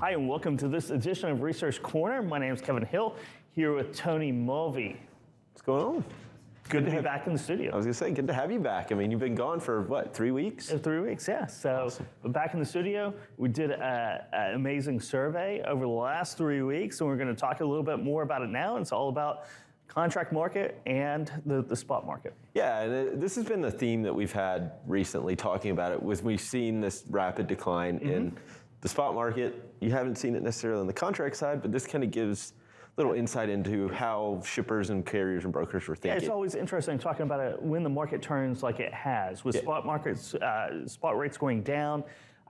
Hi, and welcome to this edition of Research Corner. My name is Kevin Hill, here with Tony Mulvey. What's going on? Good to be back in the studio. I was going to say, good to have you back. I mean, you've been gone for, what, 3 weeks? 3 weeks, yeah. So Awesome. we're back in the studio. We did an amazing survey over the last 3 weeks, and we're going to talk a little bit more about it now. It's all about contract market and the spot market. Yeah, and this has been the theme that we've had recently talking about it, was we've seen this rapid decline in the spot market. You haven't seen it necessarily on the contract side, but this kind of gives little insight into how shippers and carriers and brokers were thinking. Yeah, it's always interesting talking about it when the market turns like it has. With spot markets, spot rates going down,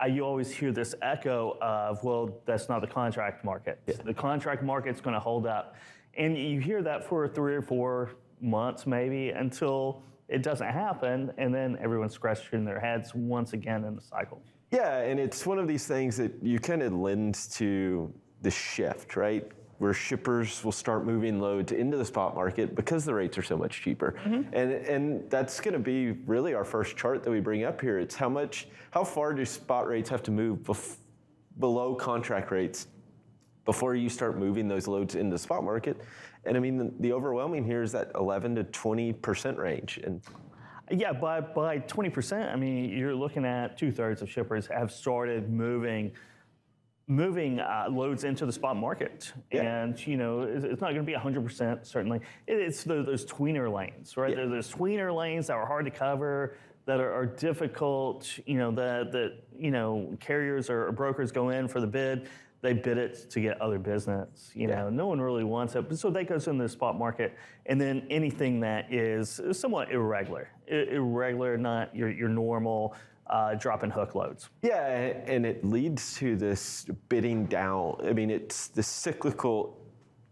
you always hear this echo of, well, that's not the contract market. Yeah. The contract market's going to hold up. And you hear that for 3 or 4 months maybe until it doesn't happen, and then everyone's scratching their heads once again in the cycle. Yeah, and it's one of these things that you kind of lends to the shift, right? Where shippers will start moving loads into the spot market because the rates are so much cheaper. And that's going to be really our first chart that we bring up here. It's how far do spot rates have to move below contract rates before you start moving those loads into the spot market. And I mean, the overwhelming here is that 11 to 20% range. And yeah, by 20%, I mean, you're looking at 2/3 of shippers have started moving loads into the spot market. Yeah. And, you know, it's not going to be 100%, certainly. It's those tweener lanes, right? Yeah. There's tweener lanes that are hard to cover, that are difficult, you know, that carriers or brokers go in for the bid. They bid it to get other business. You know, no one really wants it. So that goes in the spot market. And then anything that is somewhat irregular, not your normal drop and hook loads. yeah, and it leads to this bidding down. I mean, it's the cyclical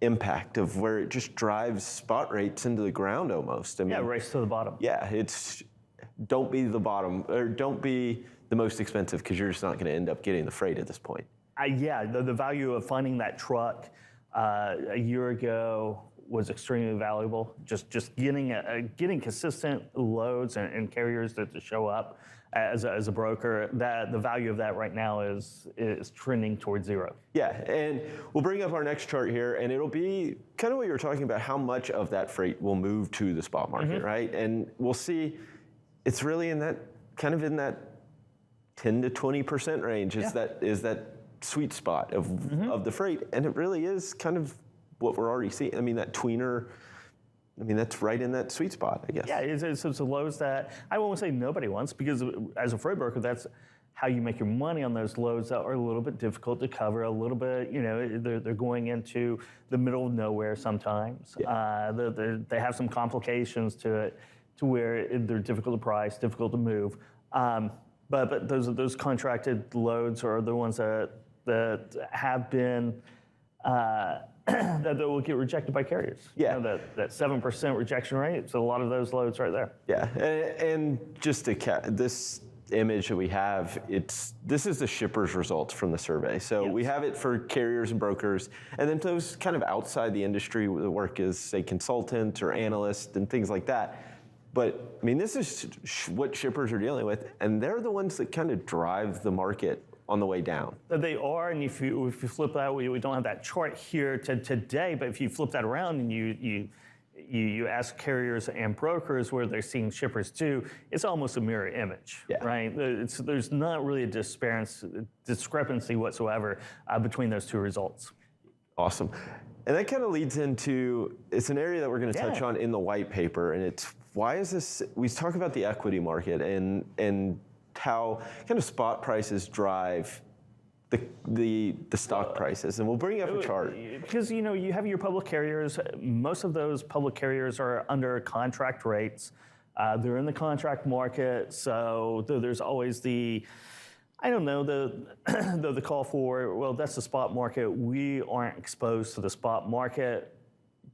impact of where it just drives spot rates into the ground almost. I mean, Yeah, race to the bottom. yeah, don't be the bottom, or don't be the most expensive, because you're just not going to end up getting the freight at this point. The value of finding that truck a year ago was extremely valuable. Just getting consistent loads and carriers to show up as a broker. That the value of that right now is trending towards zero. Yeah, and we'll bring up our next chart here, and it'll be kind of what you were talking about, how much of that freight will move to the spot market, right? And we'll see it's really in that 10 to 20% range is that sweet spot of the freight, and it really is kind of what we're already seeing. I mean, that tweener, that's right in that sweet spot, I guess. Yeah, it's the loads that I won't say nobody wants, because as a freight broker, that's how you make your money on those loads that are a little bit difficult to cover, a little bit, you know, they're going into the middle of nowhere sometimes. Yeah. They have some complications to it, to where they're difficult to price, difficult to move. But those contracted loads are the ones that have been that will get rejected by carriers. Yeah. You know, that 7% rejection rate. So a lot of those loads right there. Yeah, and just this image that we have, this is the shippers' results from the survey. So we have it for carriers and brokers, and then those kind of outside the industry that work as, say, consultant or analyst and things like that. But I mean, this is what shippers are dealing with, and they're the ones that kind of drive the market on the way down. They are, and if you flip that, we don't have that chart here today, but if you flip that around and you ask carriers and brokers where they're seeing shippers too, it's almost a mirror image, right? There's not really a discrepancy whatsoever between those two results. Awesome. And that kind of leads into, it's an area that we're going to touch on in the white paper, and it's, why is this, we talk about the equity market and how kind of spot prices drive the stock prices, and we'll bring up a chart. Because, you know, you have your public carriers. Most of those public carriers are under contract rates. They're in the contract market, so there's always the call for, well, that's the spot market. We aren't exposed to the spot market,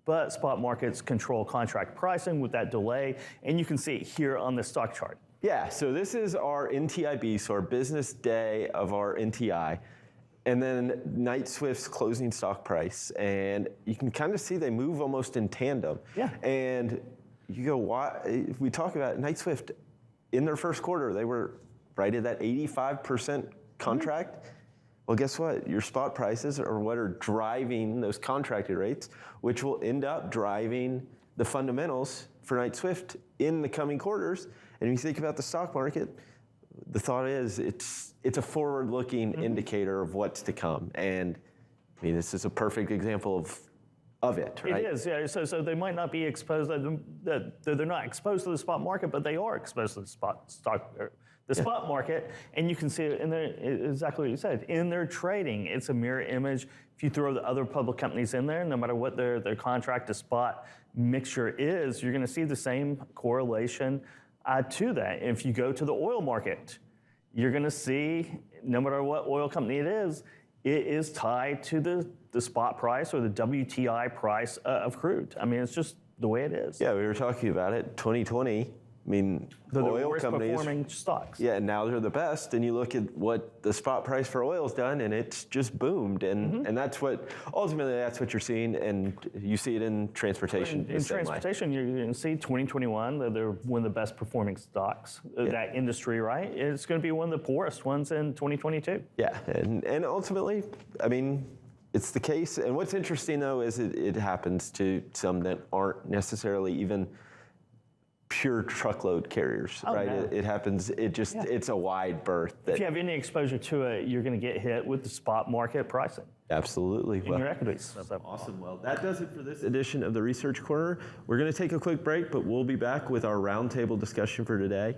but spot markets control contract pricing with that delay, and you can see it here on the stock chart. Yeah, so this is our NTIB, so our business day of our NTI, and then Knight-Swift's closing stock price. And you can kind of see they move almost in tandem. Yeah. And you go, why? If we talk about Knight-Swift, in their first quarter, they were right at that 85% contract. Well, guess what? Your spot prices are what are driving those contracted rates, which will end up driving the fundamentals for Knight-Swift in the coming quarters. And if you think about the stock market, the thought is it's a forward-looking indicator of what's to come. And I mean, this is a perfect example of it, right? It is, yeah. So they might not be exposed, they're not exposed to the spot market, but they are exposed to the spot market, and you can see it in their, exactly what you said, in their trading. It's a mirror image. If you throw the other public companies in there, no matter what their contract to spot mixture is, you're going to see the same correlation to that. If you go to the oil market, you're going to see, no matter what oil company it is tied to the spot price or the WTI price of crude. I mean, it's just the way it is. Yeah, we were talking about it, 2020. I mean, They're the oil worst companies, performing stocks. yeah, and now they're the best. And you look at what the spot price for oil's done, and it's just boomed. And that's what ultimately that's what you're seeing, and you see it in transportation. In transportation, you're going to see 2021, they're one of the best performing stocks, that industry, right? It's going to be one of the poorest ones in 2022. Yeah, and ultimately, I mean, it's the case. And what's interesting though is it happens to some that aren't necessarily even pure truckload carriers, right? No. It happens. It's a wide berth. That, If you have any exposure to it, you're going to get hit with the spot market pricing absolutely. in your equities. So. Awesome. Well, that does it for this edition of the Research Corner. We're going to take a quick break, but we'll be back with our roundtable discussion for today.